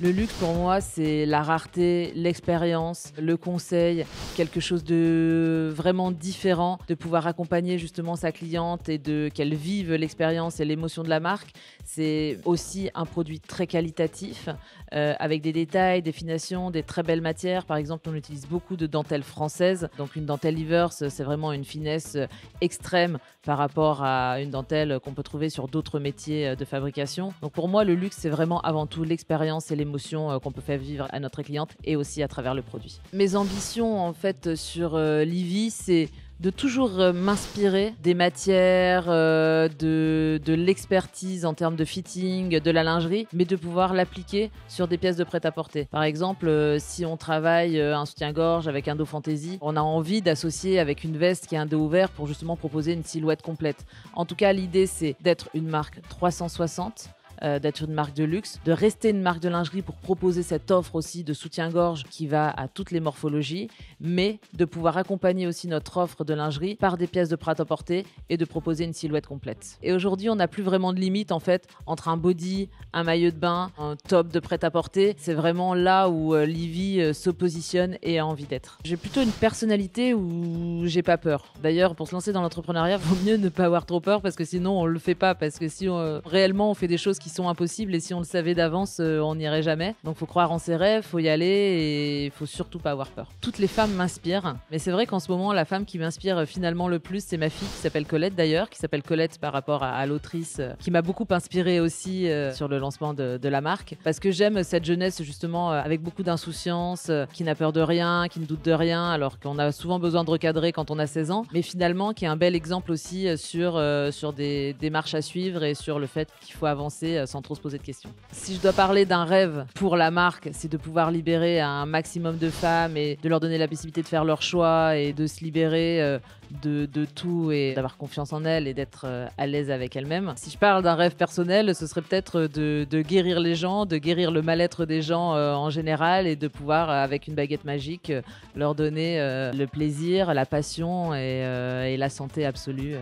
Le luxe pour moi, c'est la rareté, l'expérience, le conseil, quelque chose de vraiment différent, de pouvoir accompagner justement sa cliente et de qu'elle vive l'expérience et l'émotion de la marque. C'est aussi un produit très qualitatif, avec des détails, des finitions, des très belles matières. Par exemple, on utilise beaucoup de dentelles françaises. Donc une dentelle Ivers, c'est vraiment une finesse, extrême par rapport à une dentelle qu'on peut trouver sur d'autres métiers, de fabrication. Donc pour moi, le luxe, c'est vraiment avant tout l'expérience et l'émotion, qu'on peut faire vivre à notre cliente et aussi à travers le produit. Mes ambitions, en fait, sur, Livy, c'est de toujours, m'inspirer des matières, de l'expertise en termes de fitting, de la lingerie, mais de pouvoir l'appliquer sur des pièces de prêt-à-porter. Par exemple, si on travaille, un soutien-gorge avec un dos fantaisie, on a envie d'associer avec une veste qui a un dos ouvert pour justement proposer une silhouette complète. En tout cas, l'idée, c'est d'être une marque 360, d'être une marque de luxe, de rester une marque de lingerie pour proposer cette offre aussi de soutien-gorge qui va à toutes les morphologies, mais de pouvoir accompagner aussi notre offre de lingerie par des pièces de prêt-à-porter et de proposer une silhouette complète. Et aujourd'hui, on n'a plus vraiment de limite en fait entre un body, un maillot de bain, un top de prêt-à-porter. C'est vraiment là où Livy se positionne et a envie d'être. J'ai plutôt une personnalité où j'ai pas peur. D'ailleurs, pour se lancer dans l'entrepreneuriat, vaut mieux ne pas avoir trop peur parce que sinon on le fait pas. Parce que si réellement on fait des choses qui sont impossibles et si on le savait d'avance, on n'irait jamais. Donc faut croire en ses rêves, faut y aller et faut surtout pas avoir peur. Toutes les femmes m'inspirent, mais c'est vrai qu'en ce moment la femme qui m'inspire finalement le plus, c'est ma fille qui s'appelle Colette d'ailleurs, qui s'appelle Colette par rapport à l'autrice qui m'a beaucoup inspirée aussi sur le lancement de la marque, parce que j'aime cette jeunesse justement avec beaucoup d'insouciance, qui n'a peur de rien, qui ne doute de rien, alors qu'on a souvent besoin de recadrer quand on a 16 ans, mais finalement qui est un bel exemple aussi sur des démarches à suivre et sur le fait qu'il faut avancer sans trop se poser de questions. Si je dois parler d'un rêve pour la marque, c'est de pouvoir libérer un maximum de femmes et de leur donner la possibilité de faire leur choix et de se libérer de tout et d'avoir confiance en elles et d'être à l'aise avec elles-mêmes. Si je parle d'un rêve personnel, ce serait peut-être de guérir les gens, de guérir le mal-être des gens en général et de pouvoir, avec une baguette magique, leur donner le plaisir, la passion et la santé absolue.